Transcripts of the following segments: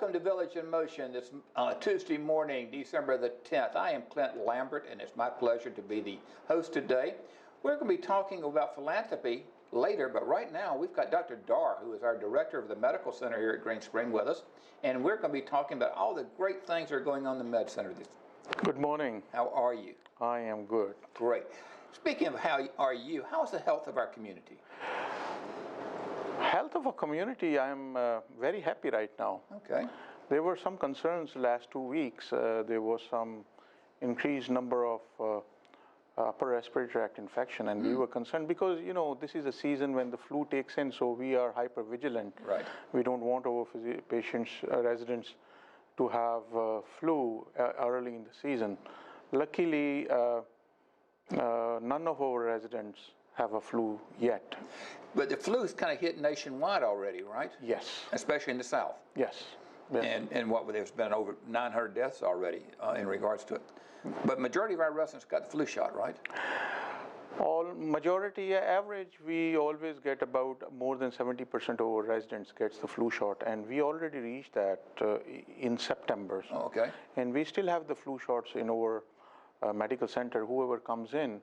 Welcome to Village in Motion this Tuesday morning, December the 10th. I am Clint Lambert, and it's my pleasure to be the host today. We're going to be talking about philanthropy later, but right now we've got Dr. Dar, who is our director of the Medical Center here at Green Spring with us, and we're going to be talking about all the great things that are going on in the Med Center. Good morning. How are you? I am good. Great. Speaking of how are you, how is the health of our community? Health of a community, I'm very happy right now. Okay. There were some concerns last 2 weeks. There was some increased number of upper respiratory tract infection, and we were concerned because, you know, this is a season when the flu takes in, so we are hyper vigilant. Right. We don't want our patients, residents to have flu early in the season. Luckily, none of our residents have a flu yet. But the flu's kind of hit nationwide already, right? Yes. Especially in the South. Yes. Yes. And there's been over 900 deaths already in regards to it. But majority of our residents got the flu shot, right? Majority average, we always get about more than 70% of our residents gets the flu shot, and we already reached that in September. Oh, okay. And we still have the flu shots in our medical center, whoever comes in,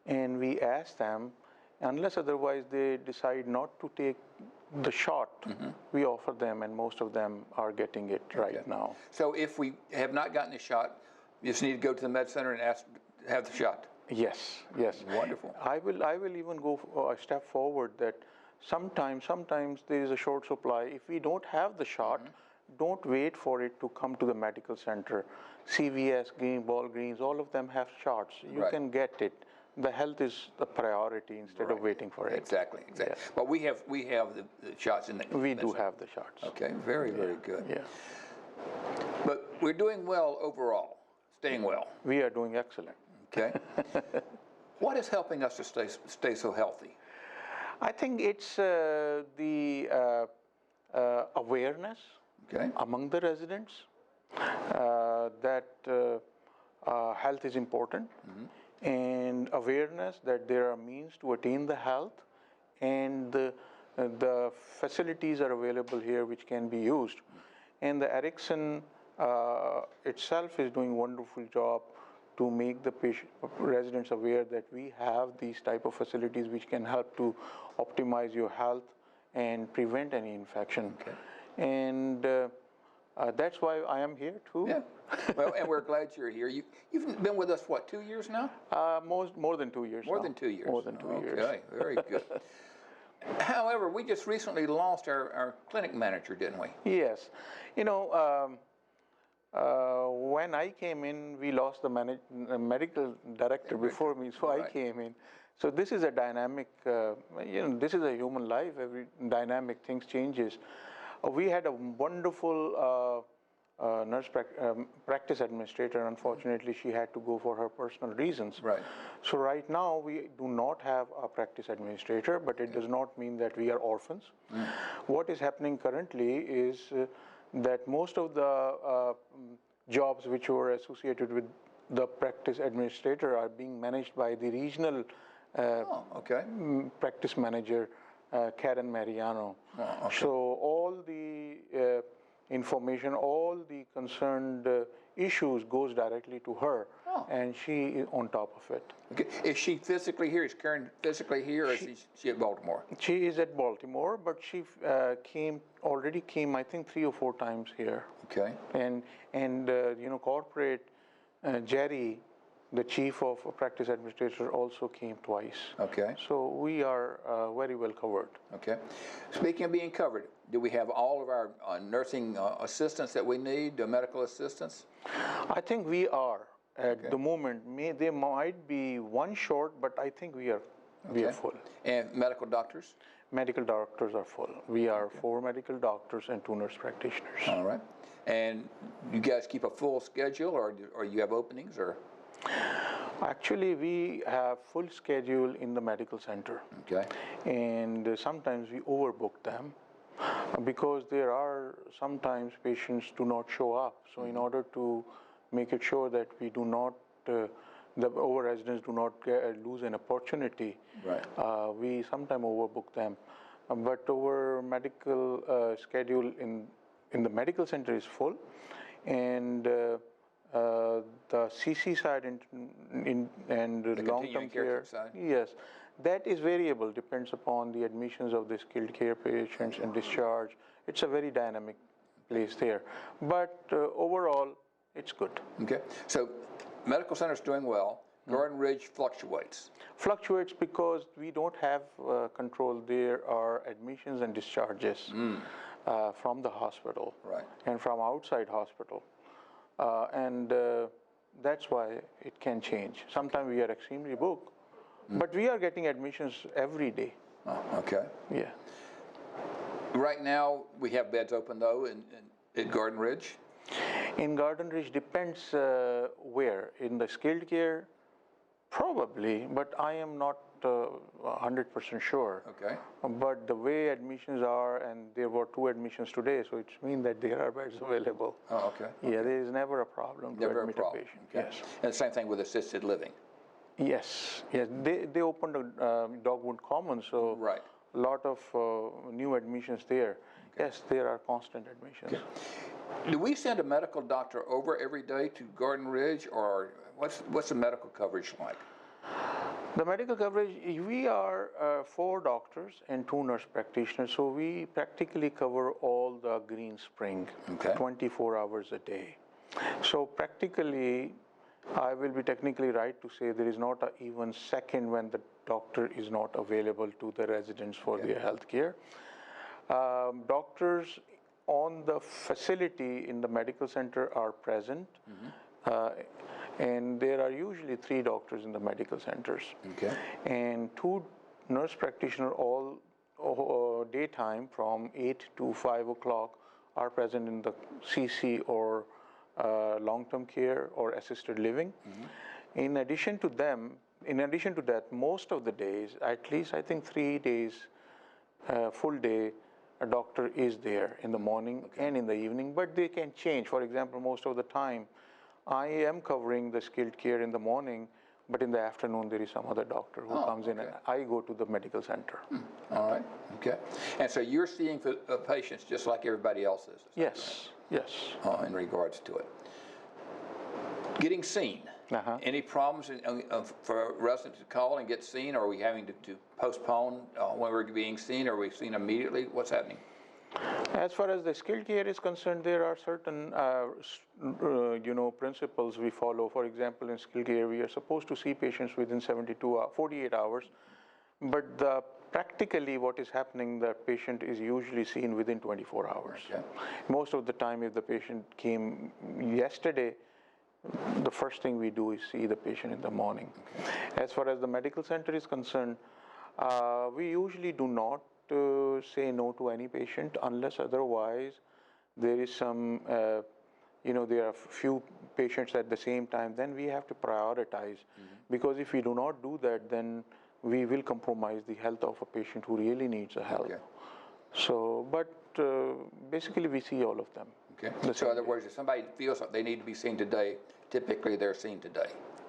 and we ask them, unless otherwise they decide not to take the shot, we offer them, and most of them are getting it right now. So if we have not gotten the shot, you just need to go to the med center and ask to have the shot. Yes, yes. Wonderful. I will even go a step forward that sometimes there is a short supply. If we don't have the shot, don't wait for it to come to the medical center. CVS, Walgreens, all of them have shots. You can get it. The health is the priority instead of waiting for it. Exactly. Yes. But we have the shots in the We do have the shots. Okay, very good. Yeah. But we're doing well overall, staying well. We are doing excellent. Okay. What is helping us to stay so healthy? I think it's the awareness among the residents that health is important, and awareness that there are means to attain the health, and the facilities are available here which can be used. And the Erickson itself is doing a wonderful job to make the residents aware that we have these type of facilities which can help to optimize your health and prevent any infection. Okay. And that's why I am here too. Yeah. Well, and we're glad you're here. You've been with us, what, 2 years now? More than 2 years. More than 2 years. More than 2 years. Okay, very good. However, we just recently lost our clinic manager, didn't we? Yes. You know, when I came in, we lost the medical director before me, so I came in. So this is a dynamic, you know, this is a human life. Every dynamic things changes. We had a wonderful nurse practice administrator. Unfortunately, she had to go for her personal reasons. Right. So right now, we do not have a practice administrator, but it does not mean that we are orphans. What is happening currently is that most of the jobs which were associated with the practice administrator are being managed by the regional practice manager, Karen Mariano. So all the information, all the concerned issues goes directly to her, and she is on top of it. Okay. Is she physically here? Is Karen physically here, or is she at Baltimore? She is at Baltimore, but she already came, I think, 3 or 4 times here. Okay. And you know, corporate Jerry, the chief of practice administrator, also came twice. Okay. So we are very well covered. Okay. Speaking of being covered, do we have all of our nursing assistants that we need, the medical assistants? I think we are at the moment. There might be one short, but I think we are full. And medical doctors? Medical doctors are full. We are 4 medical doctors and 2 nurse practitioners. All right. And you guys keep a full schedule, or you have openings, or? Actually, we have full schedule in the medical center. Okay. And sometimes we overbook them because there are sometimes patients do not show up. So in order to make it sure that we do not, our residents do not lose an opportunity, we sometimes overbook them. But our medical schedule in the medical center is full, and the CC side and The long-term continuing care care, side? yes, that is variable, depends upon the admissions of the skilled care patients and discharge. It's a very dynamic place there, but overall, it's good. Okay, so medical center's doing well. Garden Ridge fluctuates. Fluctuates because we don't have control. There are admissions and discharges from the hospital Right. and from outside hospital. And that's why it can change. Sometimes we are extremely booked, but we are getting admissions every day. Oh, okay. Yeah. Right now, we have beds open though at Garden Ridge. In Garden Ridge, depends where. In the skilled care, probably, but I am not 100% sure. Okay. But the way admissions are, and there were 2 admissions today, so it means that there are beds available. Oh, okay. Yeah, there is never a problem to Never a admit problem. a patient. Okay. Yes. And the same thing with assisted living. Yes, yes. They opened a Dogwood Common, so Right. a lot of new admissions there. Okay. Yes, there are constant admissions. Okay. Do we send a medical doctor over every day to Garden Ridge, or what's the medical coverage like? The medical coverage, we are 4 doctors and 2 nurse practitioners, so we practically cover all the Green Spring, Okay. 24 hours a day. So practically, I will be technically right to say there is not a even second when the doctor is not available to the residents for their health care. Doctors on the facility in the medical center are present. And there are usually 3 doctors in the medical centers. Okay. And 2 nurse practitioners all daytime from 8 to 5 o'clock are present in the CC or long-term care or assisted living. In addition to that, most of the days, at least I think 3 days, full day, a doctor is there in the morning and in the evening, but they can change. For example, most of the time, I am covering the skilled care in the morning, but in the afternoon there is some other doctor who comes in and I go to the medical center. All right, okay. And so you're seeing patients just like everybody else is? Yes, yes. In regards to it. Getting seen. Any problems for residents to call and get seen? Or are we having to postpone when we're being seen? Or are we seen immediately? What's happening? As far as the skilled care is concerned, there are certain principles we follow. For example, in skilled care, we are supposed to see patients within 48 hours. But practically what is happening, the patient is usually seen within 24 hours. Okay. Most of the time, if the patient came yesterday, the first thing we do is see the patient in the morning. Okay. As far as the medical center is concerned, we usually do not say no to any patient unless otherwise there is some, there are few patients at the same time, then we have to prioritize. Because if we do not do that, then we will compromise the health of a patient who really needs a help. Okay. So, but basically we see all of them. Okay. So in other words, if somebody feels like they need to be seen today, typically they're seen today.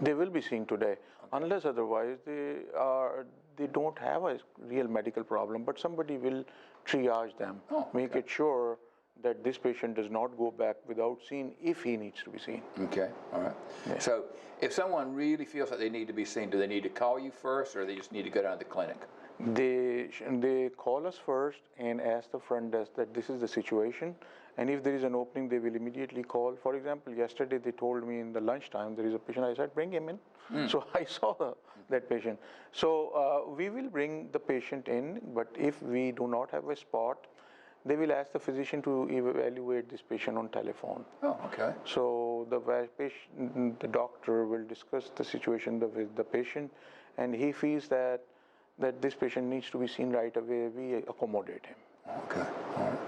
They will be seen today, unless otherwise they don't have a real medical problem, but somebody will triage them, make it sure that this patient does not go back without seeing if he needs to be seen. Okay, all right. Yeah. So if someone really feels like they need to be seen, do they need to call you first, or they just need to go down to the clinic? They call us first and ask the front desk that this is the situation, and if there is an opening, they will immediately call. For example, yesterday they told me in the lunchtime there is a patient. I said, bring him in. So I saw that patient. So we will bring the patient in, but if we do not have a spot, they will ask the physician to evaluate this patient on telephone. Oh, okay. So the doctor will discuss the situation with the patient, and he feels that this patient needs to be seen right away, we accommodate him. Okay, all right.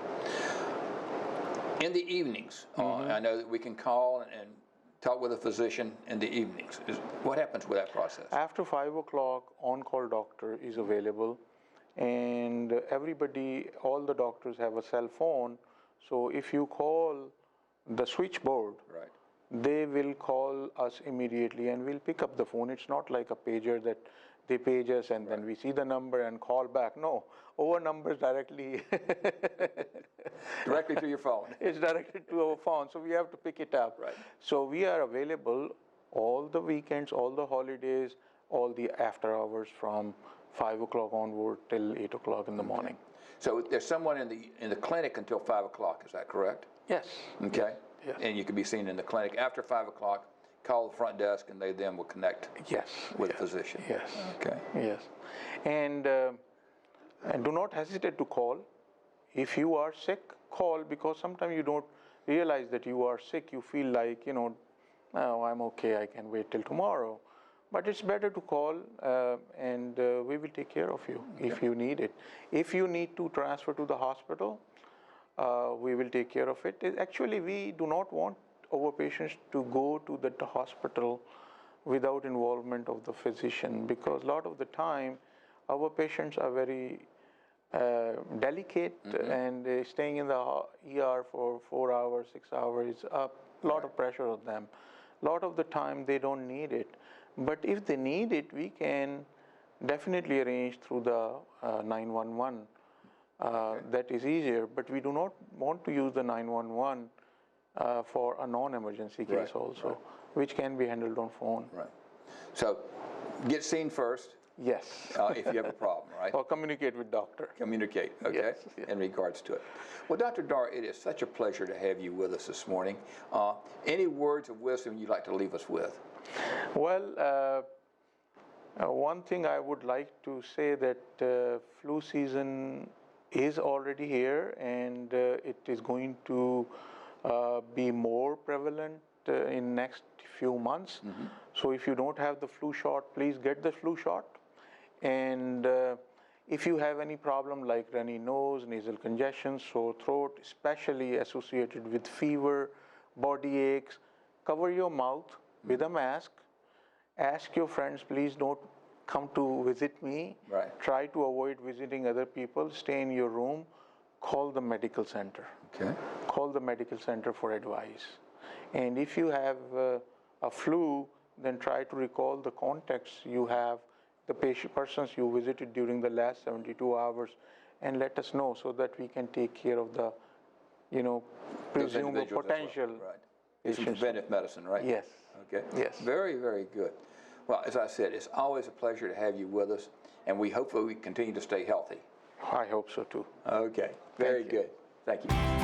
In the evenings, I know that we can call and talk with a physician in the evenings. What happens with that process? After 5 o'clock, on-call doctor is available, and all the doctors have a cell phone, so if you call the switchboard, they will call us immediately and we'll pick up the phone. It's not like a pager that they page us and then we see the number and call back. No, our numbers directly. Directly to your phone. It's directed to our phone, so we have to pick it up. Right. So we are available all the weekends, all the holidays, all the after hours from 5 o'clock onward till 8 o'clock in the morning. So there's someone in the clinic until 5 o'clock, is that correct? Yes. Okay. Yes. And you can be seen in the clinic after 5 o'clock. Call the front desk, and they then will connect. Yes. With a physician. Yes. Okay. Yes. And do not hesitate to call. If you are sick, call, because sometimes you don't realize that you are sick. You feel like, oh, I'm okay, I can wait till tomorrow. But it's better to call, and we will take care of you if you need it. If you need to transfer to the hospital, we will take care of it. Actually, we do not want our patients to go to the hospital without involvement of the physician, because a lot of the time our patients are very delicate and staying in the ER for 4 hours, 6 hours is a lot of pressure on them. A lot of the time they don't need it. But if they need it, we can definitely arrange through the 911. That is easier, but we do not want to use the 911 for a non-emergency case also, which can be handled on phone. Right. So get seen first. Yes. If you have a problem, right? Or communicate with doctor. Communicate, okay, Yes. in regards to it. Well, Dr. Dar, it is such a pleasure to have you with us this morning. Any words of wisdom you'd like to leave us with? Well, one thing I would like to say that flu season is already here, and it is going to be more prevalent in next few months. So if you don't have the flu shot, please get the flu shot. And if you have any problem like runny nose, nasal congestion, sore throat, especially associated with fever, body aches, cover your mouth with a mask. Ask your friends, please don't come to visit me. Right. Try to avoid visiting other people. Stay in your room. Call the medical center. Okay. Call the medical center for advice. And if you have a flu, then try to recall the contacts you have, the persons you visited during the last 72 hours, and let us know so that we can take care of the, presumed potential. Right. It's preventive medicine, right? Yes. Okay. Yes. Very, very good. Well, as I said, it's always a pleasure to have you with us, and we hopefully we continue to stay healthy. I hope so too. Okay. Very good. Thank you.